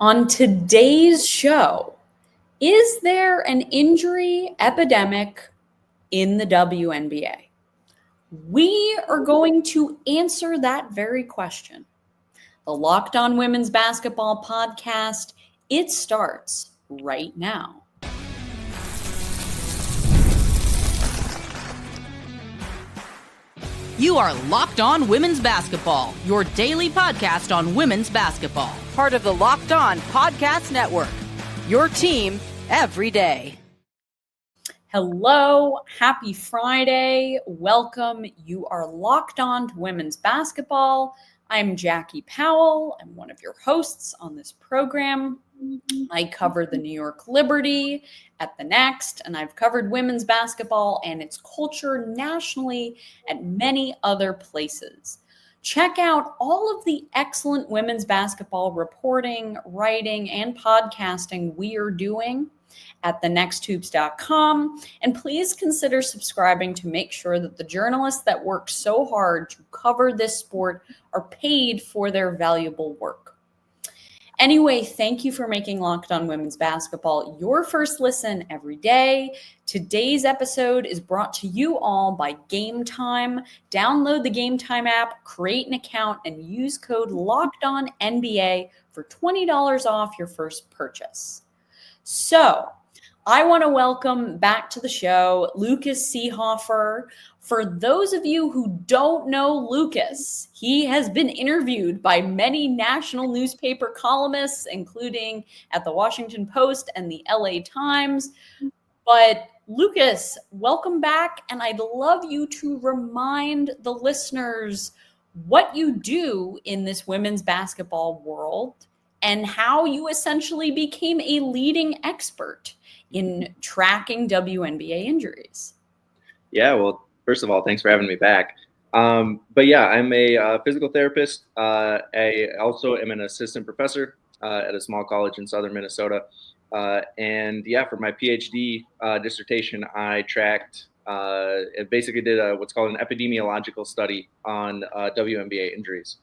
On today's show, is there an injury epidemic in the WNBA? We are going to answer that very question. The Locked On Women's Basketball Podcast, it starts right now. You are Locked On Women's Basketball, your daily podcast on women's basketball. Part of the Locked On Podcast Network, your team every day. Hello, happy Friday. Welcome. You are Locked On to Women's Basketball. I'm Jackie Powell. I'm one of your hosts on this program. I cover the New York Liberty at The Next, and I've covered women's basketball and its culture nationally at many other places. Check out all of the excellent women's basketball reporting, writing, and podcasting we are doing at thenexthoops.com. And please consider subscribing to make sure that the journalists that work so hard to cover this sport are paid for their valuable work. Anyway, thank you for making Locked On Women's Basketball your first listen every day. Today's episode is brought to you all by Game Time. Download the Game Time app, create an account, and use code LOCKEDONNBA for $20 off your first purchase. So, I want to welcome back to the show Lucas Seehafer. For those of you who don't know Lucas, he has been interviewed by many national newspaper columnists, including at the Washington Post and the LA Times. But Lucas, welcome back. And I'd love you to remind the listeners what you do in this women's basketball world and how you essentially became a leading expert in tracking WNBA injuries. Yeah, well, first of all, thanks for having me back. But yeah, I'm a physical therapist. I also am an assistant professor at a small college in southern Minnesota. And yeah, for my PhD dissertation, I tracked, basically did what's called an epidemiological study on WNBA injuries.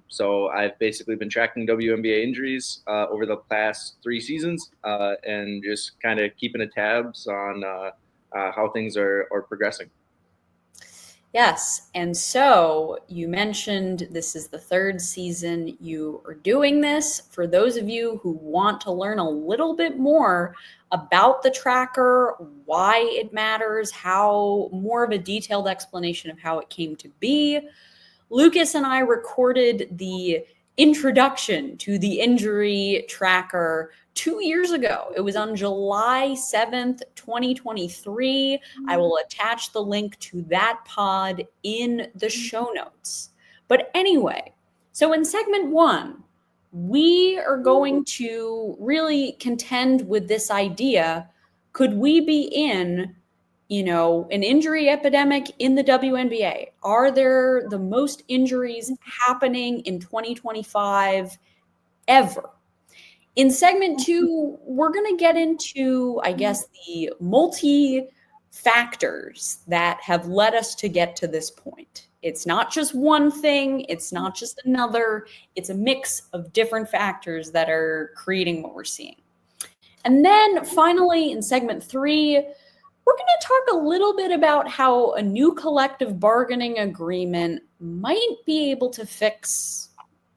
So I've basically been tracking WNBA injuries over the past 3 seasons and just kind of keeping a tabs on how things are progressing. Yes. And so you mentioned this is the 3rd season you are doing this. For those of you who want to learn a little bit more about the tracker, why it matters, how more of a detailed explanation of how it came to be, Lucas and I recorded the introduction to the injury tracker 2 years ago. It was on July 7th, 2023. I will attach the link to that pod in the show notes. But anyway, so in segment 1, we are going to really contend with this idea. Could we be in an injury epidemic in the WNBA? Are there the most injuries happening in 2025 ever? In segment 2, we're going to get into, I guess, the multi-factors that have led us to get to this point. It's not just one thing. It's not just another. It's a mix of different factors that are creating what we're seeing. And then finally, in segment 3, we're going to talk a little bit about how a new collective bargaining agreement might be able to fix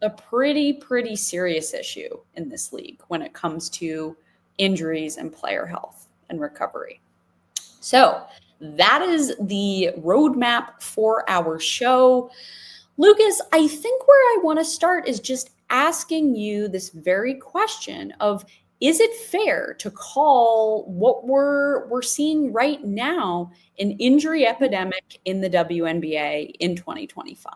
a pretty serious issue in this league when it comes to injuries and player health and recovery. So that is the roadmap for our show. Lucas, I think where I want to start is just asking you this very question of, is it fair to call what we're seeing right now an injury epidemic in the WNBA in 2025?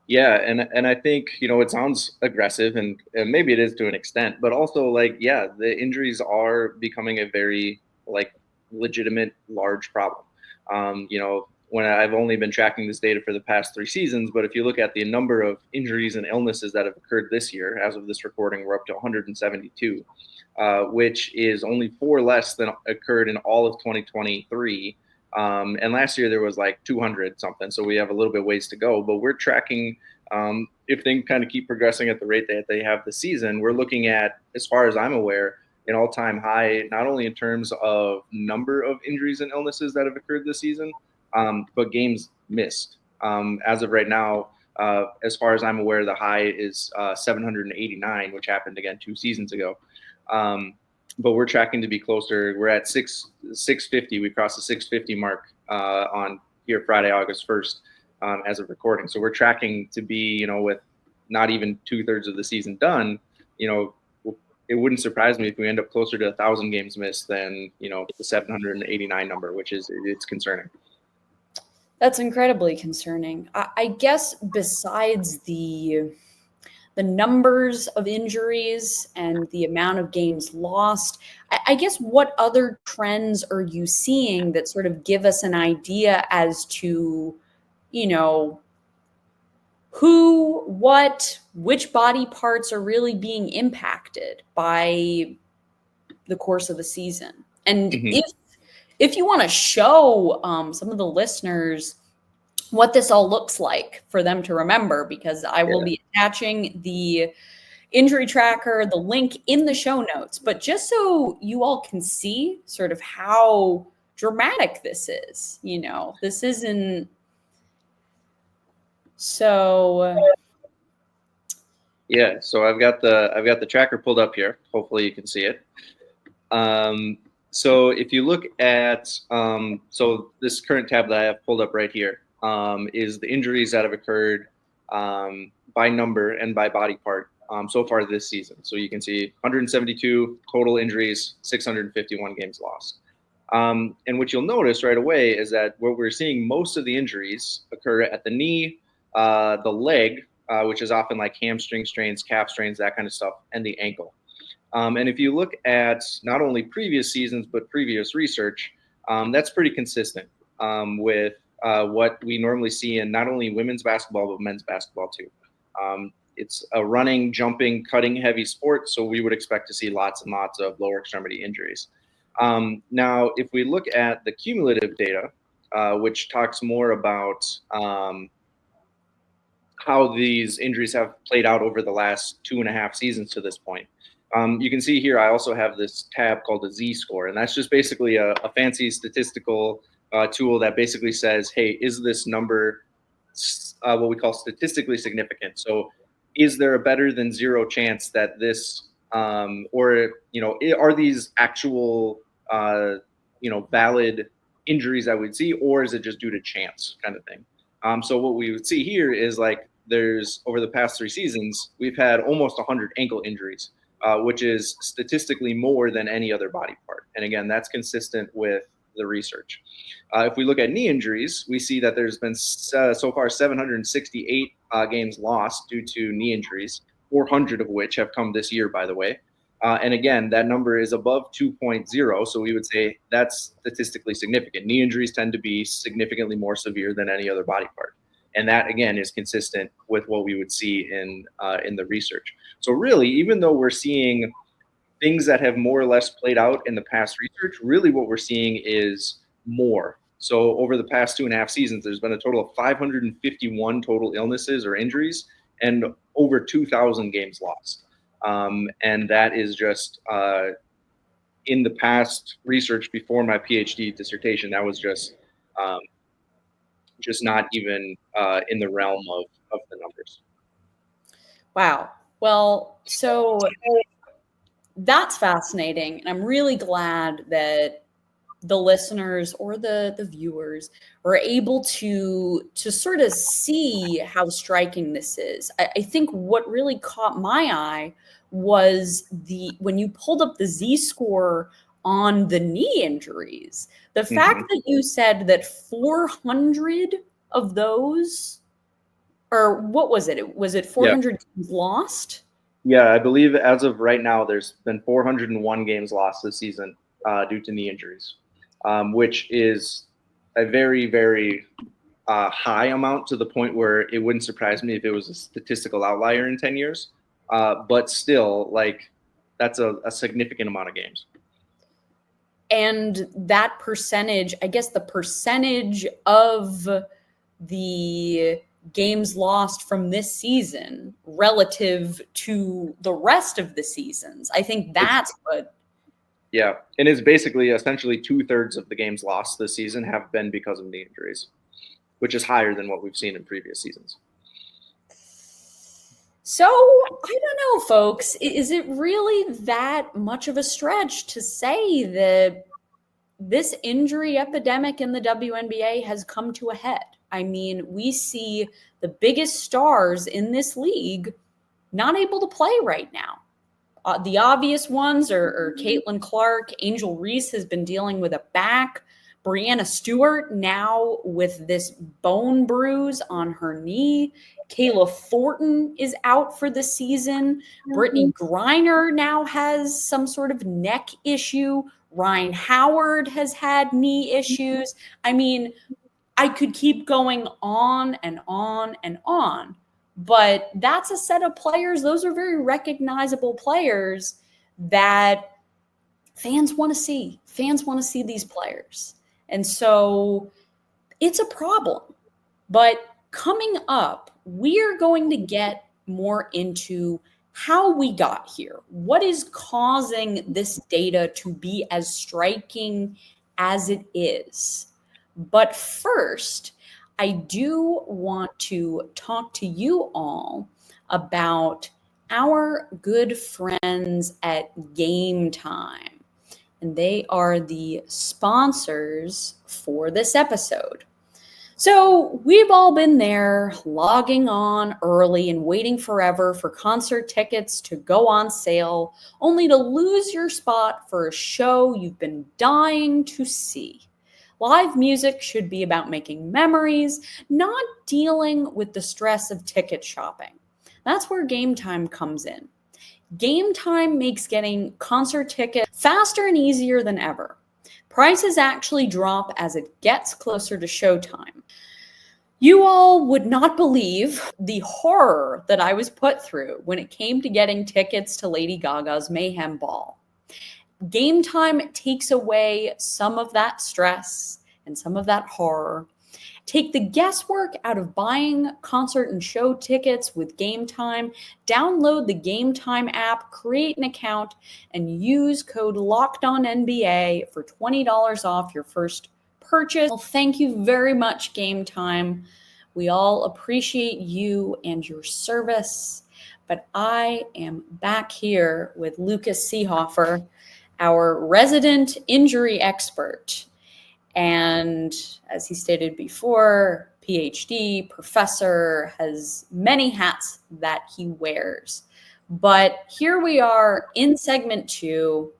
Yeah, and I think, it sounds aggressive and maybe it is to an extent, but also the injuries are becoming a very legitimate large problem. When I've only been tracking this data for the past 3 seasons, but if you look at the number of injuries and illnesses that have occurred this year, as of this recording, we're up to 172, which is only 4 less than occurred in all of 2023. And last year there was 200 something. So we have a little bit ways to go, but we're tracking If things kind of keep progressing at the rate that they have this season, we're looking at, as far as I'm aware, an all-time high, not only in terms of number of injuries and illnesses that have occurred this season, but games missed. As of right now, as far as I'm aware, the high is 789, which happened again 2 seasons ago. But we're tracking to be closer. We're at 650. We crossed the 650 mark on here Friday, August 1st, as of recording. So we're tracking to be, with not even 2/3 of the season done, it wouldn't surprise me if we end up closer to 1,000 games missed than, the 789 number, it's concerning. That's incredibly concerning. I guess besides the numbers of injuries and the amount of games lost, I guess what other trends are you seeing that sort of give us an idea as to, who, what, which body parts are really being impacted by the course of the season? And if you want to show some of the listeners what this all looks like for them to remember, because I will be attaching the injury tracker, the link in the show notes, but just so you all can see sort of how dramatic this is, this isn't so. Yeah, so I've got the tracker pulled up here. Hopefully you can see it. So if you look at so this current tab that I have pulled up right here is the injuries that have occurred by number and by body part so far this season. So you can see 172 total injuries, 651 games lost. And what you'll notice right away is that what we're seeing, most of the injuries occur at the knee, the leg, which is often like hamstring strains, calf strains, that kind of stuff, and the ankle. And if you look at not only previous seasons, but previous research, that's pretty consistent with what we normally see in not only women's basketball, but men's basketball too. It's a running, jumping, cutting heavy sport, so we would expect to see lots and lots of lower extremity injuries. Now, if we look at the cumulative data, which talks more about how these injuries have played out over the last 2.5 seasons to this point, you can see here I also have this tab called a Z-score, and that's just basically a fancy statistical tool that basically says, hey, is this number what we call statistically significant? So is there a better than zero chance that this or are these actual valid injuries that we'd see, or is it just due to chance kind of thing? So what we would see here is like there's over the past 3 seasons we've had almost 100 ankle injuries, which is statistically more than any other body part. And again, that's consistent with the research. If we look at knee injuries, we see that there's been so far 768 games lost due to knee injuries, 400 of which have come this year, by the way. And again, that number is above 2.0, so we would say that's statistically significant. Knee injuries tend to be significantly more severe than any other body part. And that, again, is consistent with what we would see in the research. So really, even though we're seeing things that have more or less played out in the past research, really what we're seeing is more. So over the past 2.5 seasons, there's been a total of 551 total illnesses or injuries and over 2,000 games lost. And that is just in the past research before my PhD dissertation, that was just not even in the realm of the numbers. Wow. Well, so that's fascinating. And I'm really glad that the listeners or the viewers were able to sort of see how striking this is. I think what really caught my eye was when you pulled up the Z-score on the knee injuries, the fact that you said that 400 of those, or what was it? Was it 400 games lost? Yeah, I believe as of right now, there's been 401 games lost this season due to knee injuries, which is a very, very high amount, to the point where it wouldn't surprise me if it was a statistical outlier in 10 years. But still, like, that's a significant amount of games. And that percentage, I guess the percentage of the games lost from this season relative to the rest of the seasons. I think that's what. Yeah, and it's basically essentially 2/3 of the games lost this season have been because of knee injuries, which is higher than what we've seen in previous seasons. So, I don't know, folks. Is it really that much of a stretch to say that this injury epidemic in the WNBA has come to a head? I mean, we see the biggest stars in this league not able to play right now. The obvious ones are Caitlin Clark. Angel Reese has been dealing with a back. Breanna Stewart now with this bone bruise on her knee. Kayla Thornton is out for the season. Brittany Griner now has some sort of neck issue. Rhyne Howard has had knee issues. I mean, I could keep going on and on and on, but that's a set of players. Those are very recognizable players that fans want to see. Fans want to see these players. And so it's a problem. But coming up, we're going to get more into how we got here. What is causing this data to be as striking as it is? But first, I do want to talk to you all about our good friends at Game Time. And they are the sponsors for this episode. So we've all been there logging on early and waiting forever for concert tickets to go on sale, only to lose your spot for a show you've been dying to see. Live music should be about making memories, not dealing with the stress of ticket shopping. That's where Game Time comes in. Game Time makes getting concert tickets faster and easier than ever. Prices actually drop as it gets closer to showtime. You all would not believe the horror that I was put through when it came to getting tickets to Lady Gaga's Mayhem Ball. Game Time takes away some of that stress and some of that horror. Take the guesswork out of buying concert and show tickets with Game Time. Download the Game Time app, create an account, and use code LOCKEDONNBA for $20 off your first purchase. Well, thank you very much, Game Time. We all appreciate you and your service. But I am back here with Lucas Seehafer, our resident injury expert. And as he stated before, PhD, professor, has many hats that he wears. But here we are in segment 2.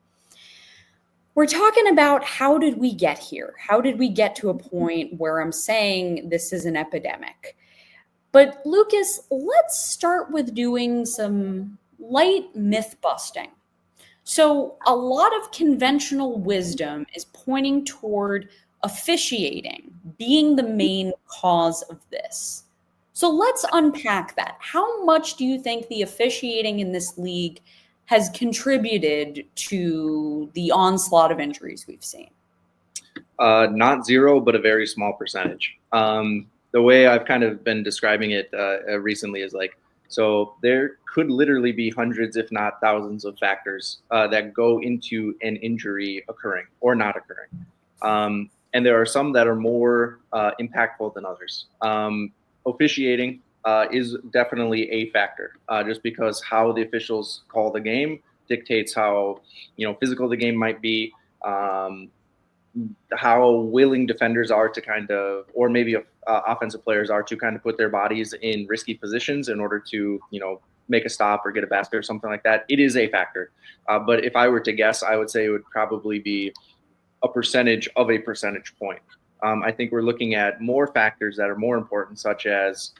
We're talking about how did we get here? How did we get to a point where I'm saying this is an epidemic? But Lucas, let's start with doing some light myth busting. So a lot of conventional wisdom is pointing toward officiating being the main cause of this. So let's unpack that. How much do you think the officiating in this league has contributed to the onslaught of injuries we've seen? Not zero, but a very small percentage. The way I've kind of been describing it recently is like, so there could literally be hundreds, if not thousands of factors that go into an injury occurring or not occurring. And there are some that are more impactful than others. Officiating is definitely a factor, just because how the officials call the game dictates how physical the game might be, how willing defenders are to kind of, or maybe offensive players are to kind of put their bodies in risky positions in order to make a stop or get a basket or something like that. It is a factor, but if I were to guess, I would say it would probably be a percentage of a percentage point. I think we're looking at more factors that are more important, such as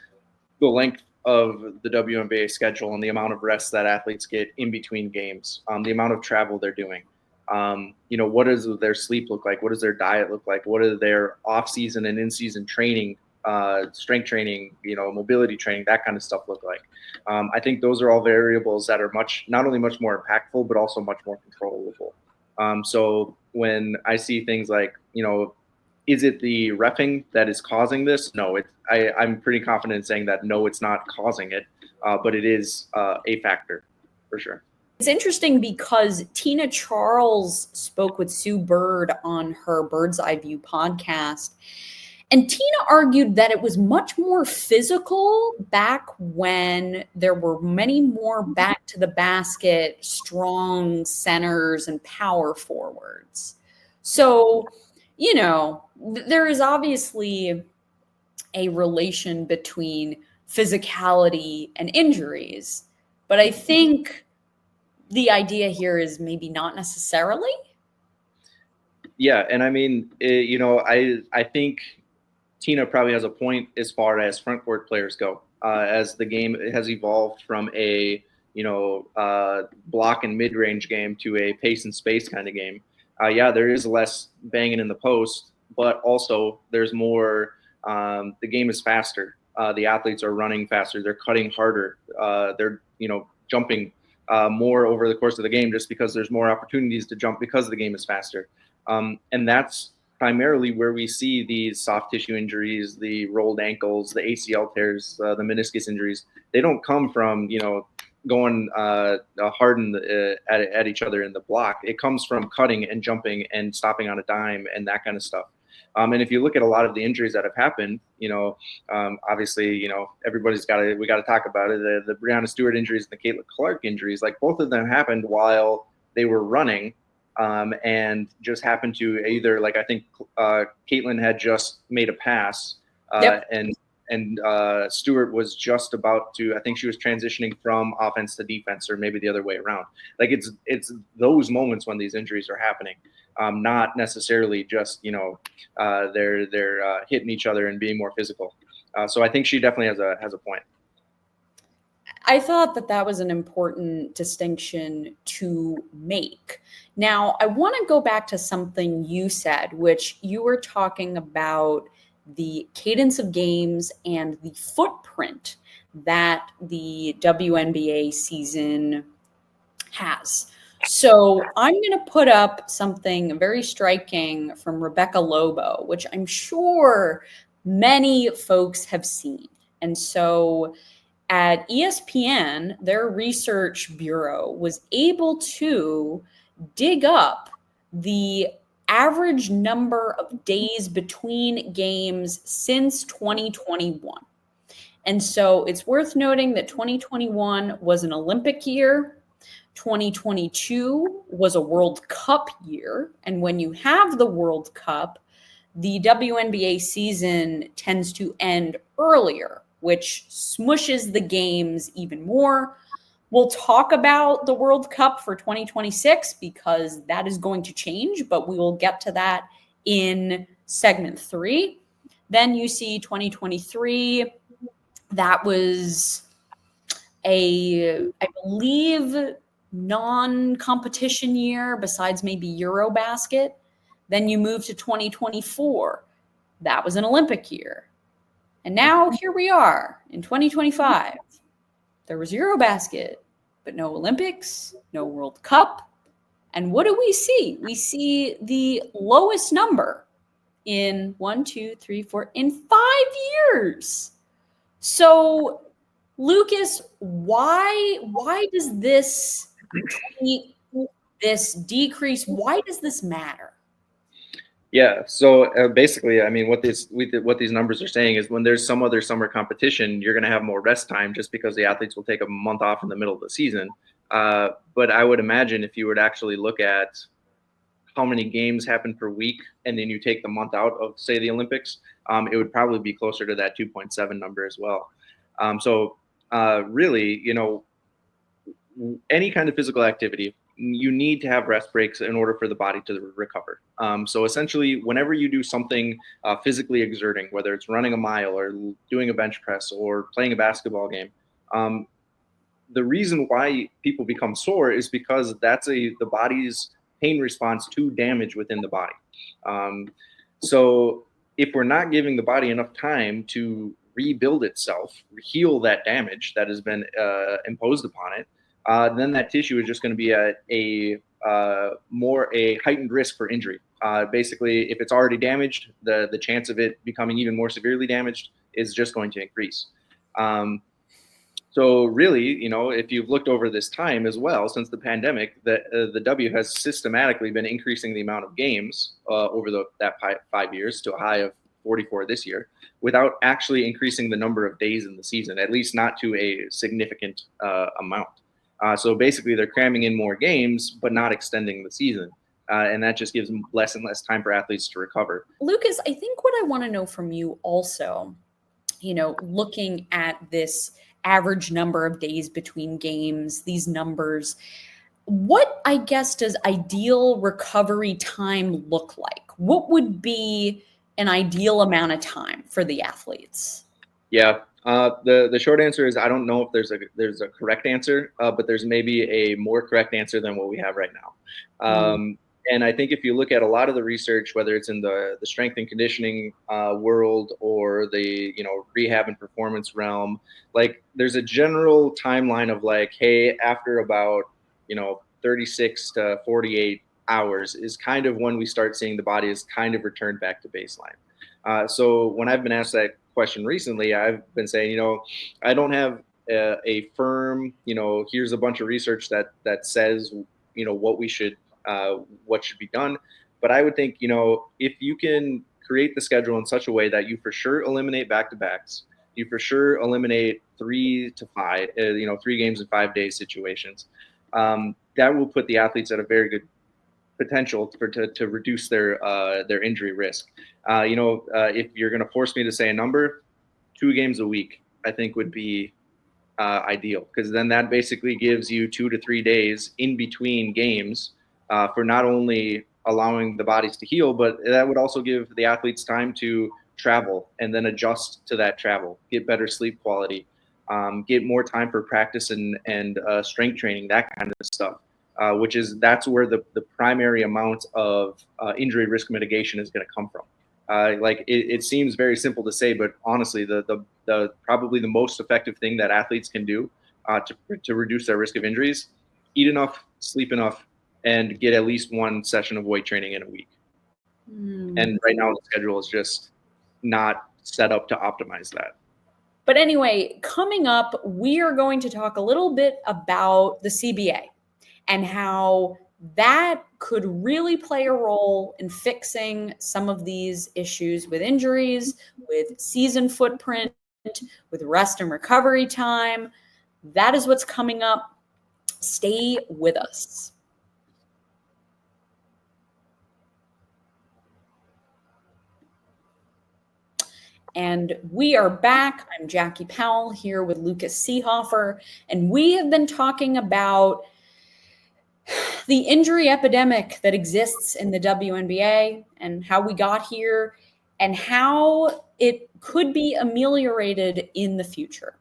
the length of the WNBA schedule and the amount of rest that athletes get in between games, the amount of travel they're doing. What does their sleep look like? What does their diet look like? What are their off-season and in-season training, strength training, mobility training, that kind of stuff look like? I think those are all variables that are not only much more impactful, but also much more controllable. So when I see things like, Is it the reffing that is causing this? No, I'm pretty confident in saying that no, it's not causing it, but it is a factor for sure. It's interesting because Tina Charles spoke with Sue Bird on her Bird's Eye View podcast. And Tina argued that it was much more physical back when there were many more back to the basket, strong centers and power forwards. So, there is obviously a relation between physicality and injuries. But I think the idea here is maybe not necessarily. Yeah, and I mean, I think Tina probably has a point as far as front court players go. As the game has evolved from a block and mid range game to a pace and space kind of game. There is less banging in the post, but also there's more. The game is faster. The athletes are running faster. They're cutting harder. They're jumping more over the course of the game, just because there's more opportunities to jump because the game is faster. And that's primarily where we see these soft tissue injuries, the rolled ankles, the ACL tears, the meniscus injuries. They don't come from, going hard at each other in the block. It comes from cutting and jumping and stopping on a dime and that kind of stuff. And if you look at a lot of the injuries that have happened, obviously, everybody's we got to talk about it. The Breanna Stewart injuries and the Caitlin Clark injuries, like both of them happened while they were running. And just happened to either, like, I think Caitlin had just made a pass, Yep. and Stewart was just about to, I think she was transitioning from offense to defense, or maybe the other way around. Like, it's those moments when these injuries are happening, not necessarily just, they're hitting each other and being more physical. So I think she definitely has a point. I thought that was an important distinction to make. Now, I want to go back to something you said, which you were talking about the cadence of games and the footprint that the WNBA season has. So I'm going to put up something very striking from Rebecca Lobo, which I'm sure many folks have seen. And so at ESPN, their research bureau was able to dig up the average number of days between games since 2021. And so it's worth noting that 2021 was an Olympic year. 2022 was a World Cup year. And when you have the World Cup, the WNBA season tends to end earlier, which smushes the games even more. We'll talk about the World Cup for 2026 because that is going to change, but we will get to that in segment 3. Then you see 2023. That was I believe, non-competition year besides maybe Eurobasket. Then you move to 2024. That was an Olympic year. And now here we are in 2025. There was Eurobasket, but no Olympics, no World Cup. And what do we see? We see the lowest number in 5 years. So, Lucas, why does this decrease? Why does this matter? Yeah. So basically, I mean, what these numbers are saying is when there's some other summer competition, you're going to have more rest time just because the athletes will take a month off in the middle of the season. But I would imagine if you would actually look at how many games happen per week, and then you take the month out of, say, the Olympics, it would probably be closer to that 2.7 number as well. Really, any kind of physical activity, you need to have rest breaks in order for the body to recover. So essentially, whenever you do something physically exerting, whether it's running a mile or doing a bench press or playing a basketball game, the reason why people become sore is because that's the body's pain response to damage within the body. So if we're not giving the body enough time to rebuild itself, heal that damage that has been imposed upon it, then that tissue is just going to be a heightened risk for injury. Basically, if it's already damaged, the chance of it becoming even more severely damaged is just going to increase. So really, if you've looked over this time as well, since the pandemic, the W has systematically been increasing the amount of games over that 5 years to a high of 44 this year, without actually increasing the number of days in the season, at least not to a significant amount. So basically, they're cramming in more games, but not extending the season. And that just gives less and less time for athletes to recover. Lucas, I think what I want to know from you also, looking at this average number of days between games, these numbers, what, I guess, does ideal recovery time look like? What would be an ideal amount of time for the athletes? Yeah, the short answer is I don't know if there's a correct answer, but there's maybe a more correct answer than what we have right now. And I think if you look at a lot of the research, whether it's in the strength and conditioning world or the rehab and performance realm, like there's a general timeline of like, hey, after about 36 to 48 hours is kind of when we start seeing the body is kind of returned back to baseline. So when I've been asked that question recently, I've been saying, I don't have a firm, here's a bunch of research that says, what should be done. But I would think, if you can create the schedule in such a way that you for sure eliminate back-to-backs, you for sure eliminate 3 to 5, 3 games in 5 days situations, that will put the athletes at a very good potential to reduce their injury risk. If you're going to force me to say a number, 2 games a week, I think would be ideal, because then that basically gives you 2 to 3 days in between games for not only allowing the bodies to heal, but that would also give the athletes time to travel and then adjust to that travel, get better sleep quality, get more time for practice and strength training, that kind of stuff. That's where the primary amount of injury risk mitigation is going to come from. It seems very simple to say, but honestly, the probably the most effective thing that athletes can do to reduce their risk of injuries: eat enough, sleep enough, and get at least 1 session of weight training in a week. And right now, the schedule is just not set up to optimize that. But anyway, coming up, we are going to talk a little bit about the CBA and how that could really play a role in fixing some of these issues with injuries, with season footprint, with rest and recovery time. That is what's coming up. Stay with us. And we are back. I'm Jackie Powell here with Lucas Seehafer, and we have been talking about the injury epidemic that exists in the WNBA and how we got here and how it could be ameliorated in the future.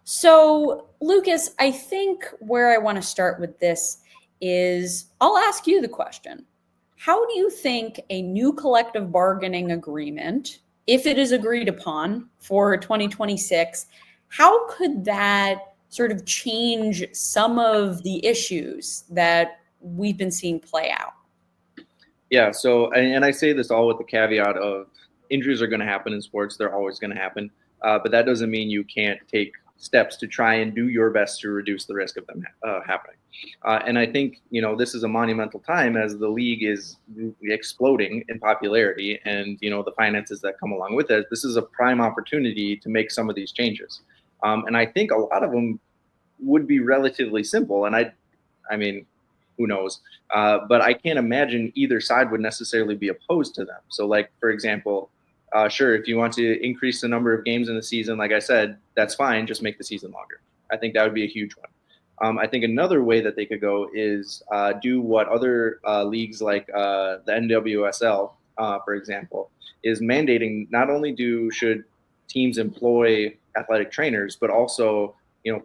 So, Lucas, I think where I want to start with this is I'll ask you the question. How do you think a new collective bargaining agreement, if it is agreed upon for 2026, how could that sort of change some of the issues that we've been seeing play out? Yeah, so, and I say this all with the caveat of injuries are going to happen in sports. They're always going to happen. But that doesn't mean you can't take steps to try and do your best to reduce the risk of them happening. And I think, this is a monumental time as the league is exploding in popularity and, the finances that come along with it. This is a prime opportunity to make some of these changes. And I think a lot of them would be relatively simple. And I mean, who knows? But I can't imagine either side would necessarily be opposed to them. So, like, for example, sure, if you want to increase the number of games in the season, like I said, that's fine. Just make the season longer. I think that would be a huge one. I think another way that they could go is do what other leagues like the NWSL, for example, is mandating. Not only should teams employ athletic trainers, but also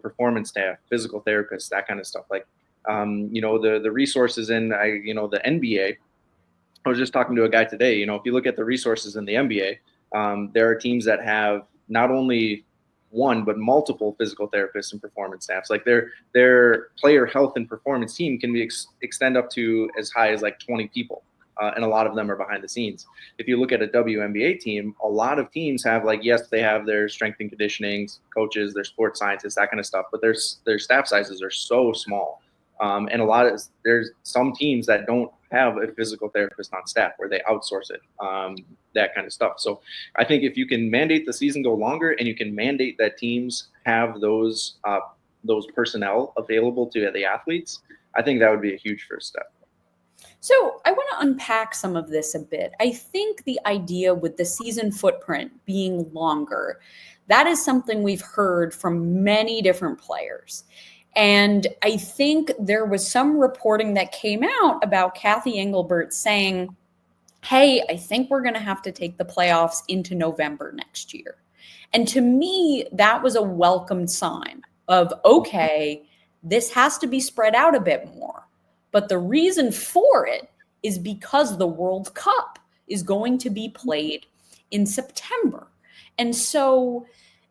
performance staff, physical therapists, that kind of stuff. Like the resources in the NBA. I was just talking to a guy today. If you look at the resources in the NBA, there are teams that have not only one but multiple physical therapists and performance staffs. Like their player health and performance team can be extend up to as high as like 20 people. and a lot of them are behind the scenes. If you look at a WNBA team, a lot of teams have yes, they have their strength and conditioning coaches, their sports scientists, that kind of stuff, but their staff sizes are so small. And there's some teams that don't have a physical therapist on staff where they outsource it, that kind of stuff. So I think if you can mandate the season go longer and you can mandate that teams have those personnel available to the athletes, I think that would be a huge first step. So I want to unpack some of this a bit. I think the idea with the season footprint being longer, that is something we've heard from many different players. And I think there was some reporting that came out about Kathy Engelbert saying, hey, I think we're going to have to take the playoffs into November next year. And to me, that was a welcome sign of, okay, this has to be spread out a bit more. But the reason for it is because the World Cup is going to be played in September. And so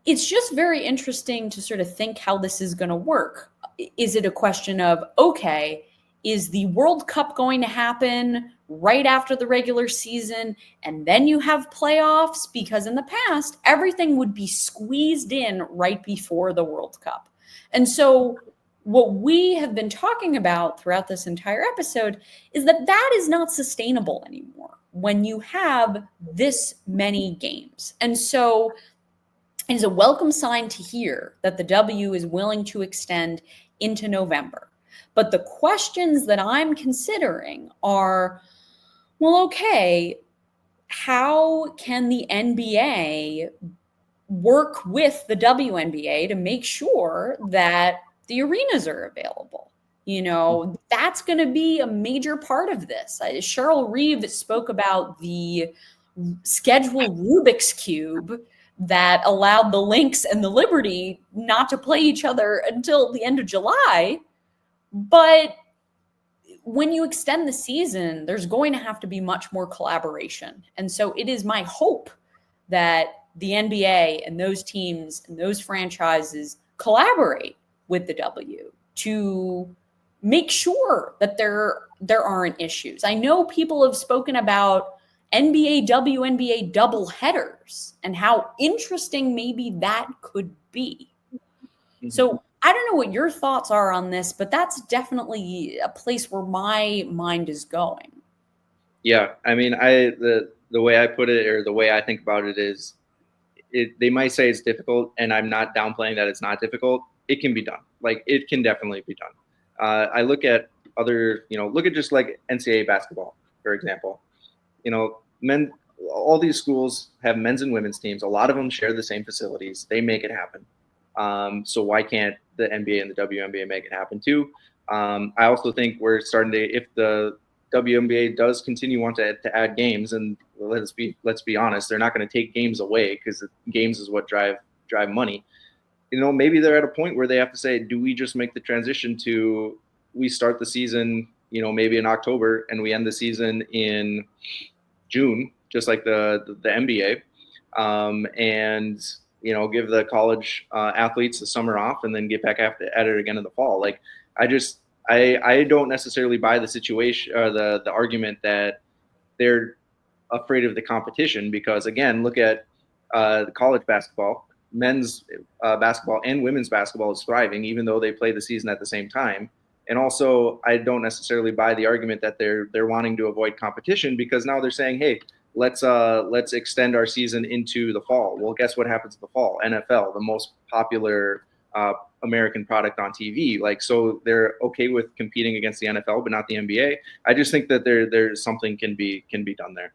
it's just very interesting to sort of think how this is going to work. Is it a question of, okay, is the World Cup going to happen right after the regular season and then you have playoffs? Because in the past, everything would be squeezed in right before the World Cup. And so what we have been talking about throughout this entire episode is that that is not sustainable anymore when you have this many games. And so it is a welcome sign to hear that the W is willing to extend into November. But the questions that I'm considering are, well, okay, how can the NBA work with the WNBA to make sure that the arenas are available? You know, that's going to be a major part of this. Cheryl Reeve spoke about the schedule Rubik's Cube that allowed the Lynx and the Liberty not to play each other until the end of July. But when you extend the season, there's going to have to be much more collaboration. And so it is my hope that the NBA and those teams and those franchises collaborate with the W to make sure that there aren't issues. I know people have spoken about NBA, WNBA double headers and how interesting maybe that could be. Mm-hmm. So I don't know what your thoughts are on this, but that's definitely a place where my mind is going. Yeah, I mean, the way I put it, or the way I think about it is, they might say it's difficult, and I'm not downplaying that it's not difficult. It can be done. It can definitely be done. I look at other, look at just NCAA basketball, for example. All these schools have men's and women's teams. A lot of them share the same facilities. They make it happen. So why can't the NBA and the WNBA make it happen too? I also think we're starting to, if the WNBA does continue wanting to add games, and let's be honest, they're not going to take games away because games is what drive money. Maybe they're at a point where they have to say, do we just make the transition to, we start the season, maybe in October and we end the season in June, just like the NBA, and give the college athletes the summer off and then get back at it again in the fall. I don't necessarily buy the situation or the argument that they're afraid of the competition, because again, look at the college basketball. Men's basketball and women's basketball is thriving, even though they play the season at the same time. And also, I don't necessarily buy the argument that they're wanting to avoid competition, because now they're saying, hey, let's extend our season into the fall. Well, guess what happens in the fall? NFL, the most popular American product on TV. So they're okay with competing against the NFL, but not the NBA. I just think that there's something can be done there.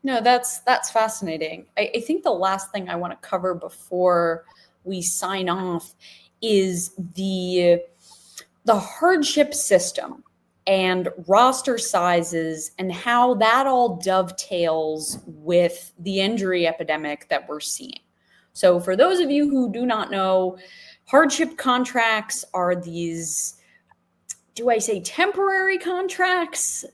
No, that's fascinating. I think the last thing I want to cover before we sign off is the hardship system and roster sizes and how that all dovetails with the injury epidemic that we're seeing. So for those of you who do not know, hardship contracts are these, do I say temporary contracts?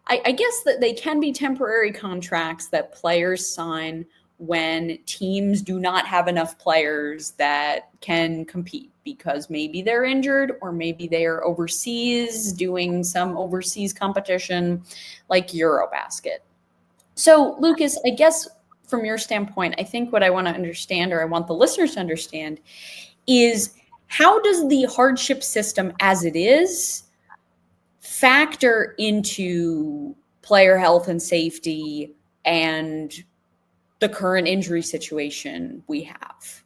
I guess that they can be temporary contracts that players sign when teams do not have enough players that can compete because maybe they're injured or maybe they are overseas doing some overseas competition like Eurobasket. So, Lucas, I guess from your standpoint, I think what I want to understand, or I want the listeners to understand, is how does the hardship system as it is factor into player health and safety and the current injury situation we have?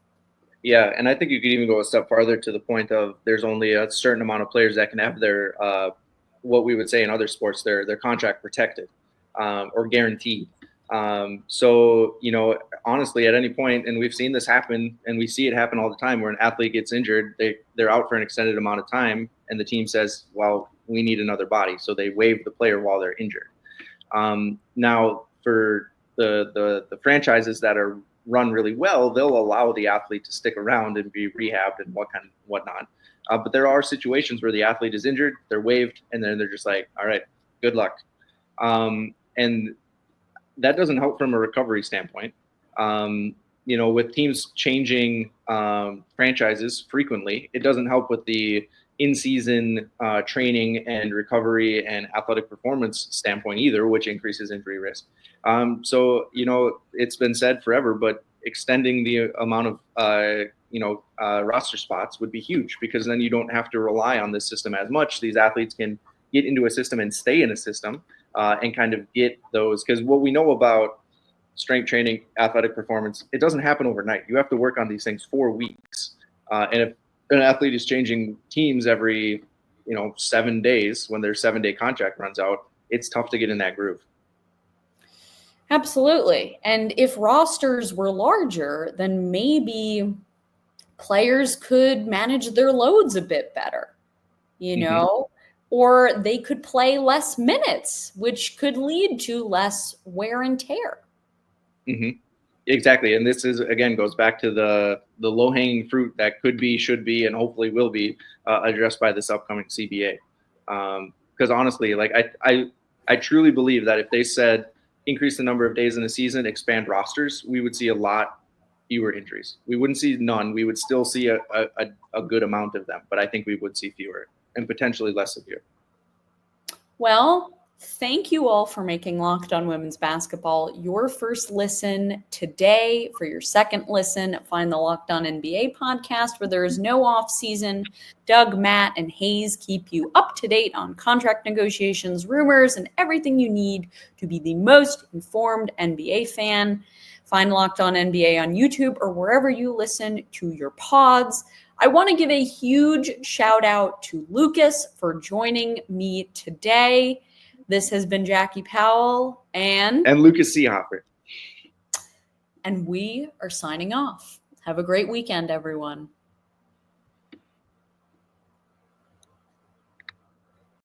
Yeah, and I think you could even go a step farther to the point of there's only a certain amount of players that can have their what we would say in other sports, their contract protected or guaranteed. So, you know, honestly, at any point, and we've seen this happen, and we see it happen all the time, where an athlete gets injured, they're out for an extended amount of time, and the team says, well, we need another body. So they waive the player while they're injured. Now, for the franchises that are run really well, they'll allow the athlete to stick around and be rehabbed and whatnot. But there are situations where the athlete is injured, they're waived, and then they're just like, all right, good luck. And that doesn't help from a recovery standpoint. You know, with teams changing franchises frequently, it doesn't help with the in-season training and recovery and athletic performance standpoint either, which increases injury risk. So, you know, it's been said forever, but extending the amount of, roster spots would be huge, because then you don't have to rely on this system as much. These athletes can get into a system and stay in a system and kind of get those, because what we know about strength training, athletic performance, it doesn't happen overnight. You have to work on these things for weeks. And if an athlete is changing teams every, 7 days, when their 7-day contract runs out, it's tough to get in that groove. Absolutely. And if rosters were larger, then maybe players could manage their loads a bit better, or they could play less minutes, which could lead to less wear and tear. Mm-hmm. Exactly. And this goes back to the low-hanging fruit that could be, should be, and hopefully will be addressed by this upcoming CBA. Because honestly, like I truly believe that if they said increase the number of days in a season, expand rosters, we would see a lot fewer injuries. We wouldn't see none. We would still see a good amount of them, but I think we would see fewer and potentially less severe. Well, thank you all for making Locked On Women's Basketball your first listen today. For your second listen, find the Locked On NBA podcast, where there is no off season. Doug, Matt, and Hayes keep you up to date on contract negotiations, rumors, and everything you need to be the most informed NBA fan. Find Locked On NBA on YouTube or wherever you listen to your pods. I want to give a huge shout out to Lucas for joining me today. This has been Jackie Powell and Lucas Seehafer. And we are signing off. Have a great weekend, everyone.